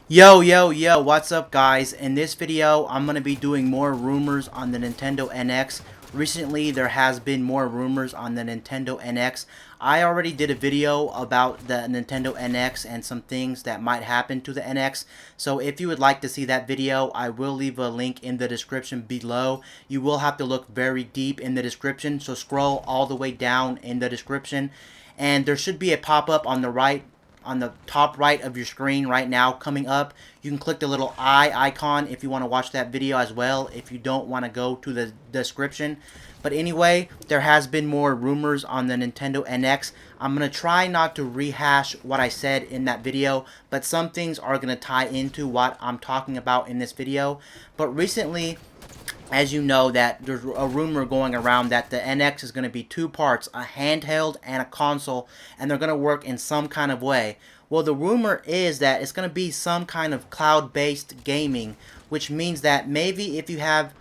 Yo, what's up guys? In this video, I'm going to be doing more rumors on the Nintendo NX. Recently, there has been more rumors on the Nintendo NX. I already did a video about the Nintendo NX and some things that might happen to the NX. So if you would like to see that video, I will leave a link in the description below. You will have to look very deep in the description, so scroll all the way down in the description. And there should be a pop-up on the top right of your screen right now coming up. You can click the little eye icon if you want to watch that video as well, if you don't want to go to the description. But anyway, there has been more rumors on the Nintendo NX. I'm going to try not to rehash what I said in that video, but some things are going to tie into what I'm talking about in this video. But recently, as you know, that there's a rumor going around that the NX is going to be two parts, a handheld and a console, and they're going to work in some kind of way. Well, the rumor is that it's going to be some kind of cloud-based gaming, which means that maybe if you have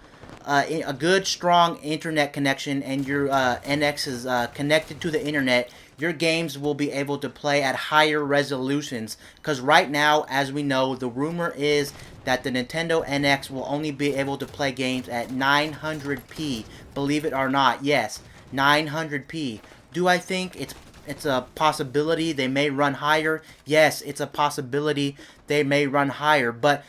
a good, strong internet connection and your NX is connected to the internet, your games will be able to play at higher resolutions. Because right now, as we know, the rumor is that the Nintendo NX will only be able to play games at 900p. Believe it or not, yes, 900p. Do I think it's a possibility they may run higher? Yes, it's a possibility they may run higher, but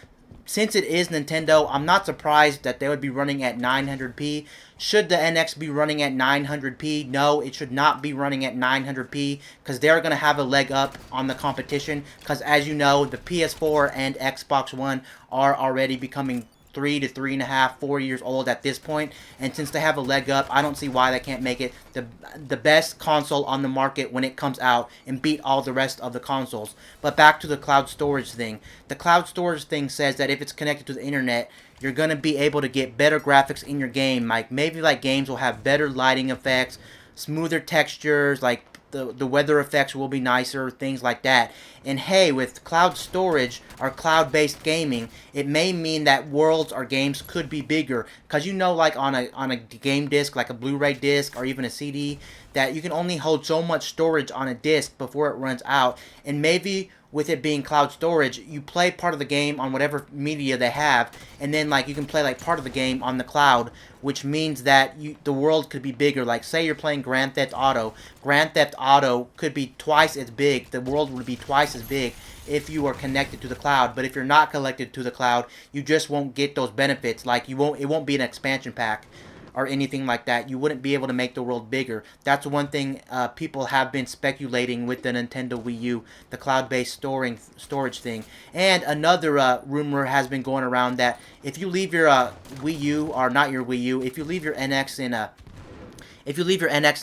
since it is Nintendo, I'm not surprised that they would be running at 900p. Should the NX be running at 900p? No, it should not be running at 900p because they're going to have a leg up on the competition because, as you know, the PS4 and Xbox One are already becoming 3 to 3.5, 4 years old at this point, and since they have a leg up, I don't see why they can't make it the best console on the market when it comes out and beat all the rest of the consoles. But back to the cloud storage thing. The cloud storage thing says that if it's connected to the internet, you're going to be able to get better graphics in your game. Like maybe games will have better lighting effects, smoother textures, like the weather effects will be nicer, things like that. And hey, with cloud storage or cloud-based gaming, it may mean that worlds or games could be bigger. Because you know, like on a game disc, like a Blu-ray disc or even a CD, that you can only hold so much storage on a disc before it runs out. And maybe with it being cloud storage, you play part of the game on whatever media they have, and then you can play part of the game on the cloud, which means that the world could be bigger. Like say you're playing Grand Theft Auto. Grand Theft Auto could be twice as big. The world would be twice as big if you are connected to the cloud. But if you're not connected to the cloud, you just won't get those benefits. It won't be an expansion pack or anything like that. You wouldn't be able to make the world bigger. That's one thing people have been speculating with the Nintendo Wii U, the cloud-based storage thing. And another rumor has been going around that if you leave your Wii U, or not your Wii U, if you leave your NX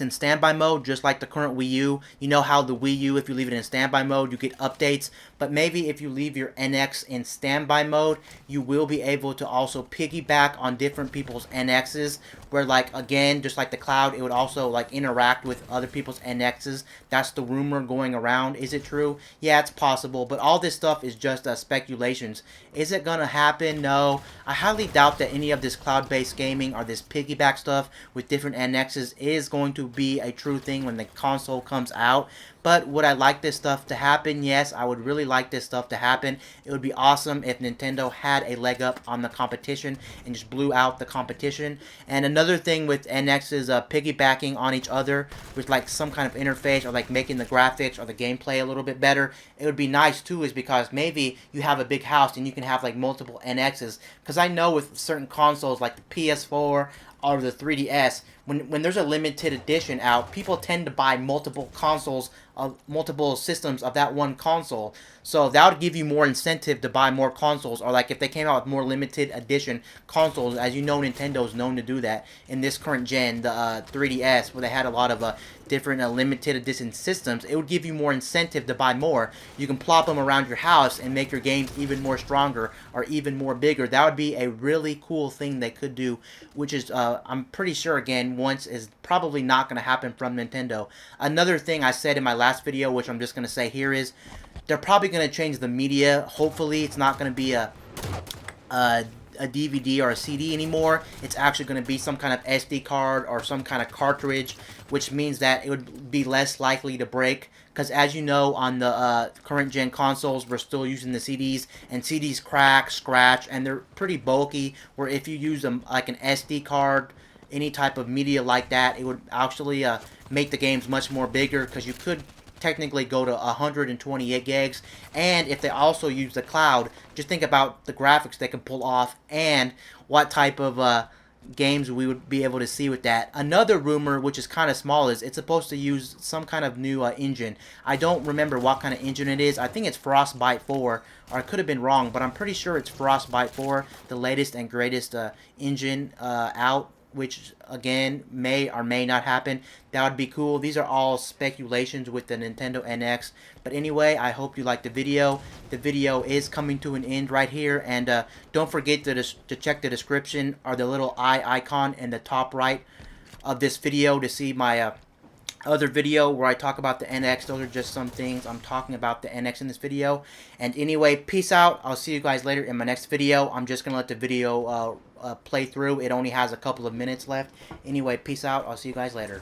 in standby mode, just like the current Wii U, you know how the Wii U, if you leave it in standby mode, you get updates. But maybe if you leave your NX in standby mode, you will be able to also piggyback on different people's NXs, where again, just like the cloud, it would also interact with other people's NXs. That's the rumor going around. Is it true? Yeah, it's possible, but all this stuff is just speculations. Is it gonna happen? No. I highly doubt that any of this cloud-based gaming or this piggyback stuff with different NXs is going to be a true thing when the console comes out. But would I like this stuff to happen? Yes, I would really like this stuff to happen. It would be awesome if Nintendo had a leg up on the competition and just blew out the competition. And another thing with NXs piggybacking on each other with some kind of interface, or making the graphics or the gameplay a little bit better, it would be nice too, is because maybe you have a big house and you can have multiple NXs. Because I know with certain consoles like the PS4 or the 3DS, when there's a limited edition out, people tend to buy multiple consoles, multiple systems of that one console. So that would give you more incentive to buy more consoles, or if they came out with more limited edition consoles. As you know, Nintendo's known to do that in this current gen, the 3DS, where they had a lot of different limited edition systems. It would give you more incentive to buy more. You can plop them around your house and make your games even more stronger or even more bigger. That would be a really cool thing they could do, which is, I'm pretty sure, again, once is probably not going to happen from Nintendo. Another thing I said in my last video, which I'm just going to say here, is they're probably going to change the media. Hopefully it's not going to be a a DVD or a CD anymore. It's actually going to be some kind of SD card or some kind of cartridge, which means that it would be less likely to break. Because as you know, on the current gen consoles, we're still using the CDs, and CDs crack, scratch, and they're pretty bulky, where if you use them like an SD card, any type of media like that, it would actually make the games much more bigger, because you could technically go to 128 gigs. And if they also use the cloud, just think about the graphics they can pull off and what type of games we would be able to see with that. Another rumor, which is kind of small, is it's supposed to use some kind of new engine. I don't remember what kind of engine it is. I think it's Frostbite 4, or I could have been wrong, but I'm pretty sure it's Frostbite 4, the latest and greatest engine out, which again may or may not happen. That would be cool. These are all speculations with the Nintendo NX. But anyway, I hope you liked the video. The video is coming to an end right here, and don't forget to check the description or the little eye icon in the top right of this video to see my other video where I talk about the NX. Those are just some things I'm talking about the NX in this video. And anyway, peace out. I'll see you guys later in my next video. I'm just gonna let the video play through. It only has a couple of minutes left. Anyway, peace out. I'll see you guys later.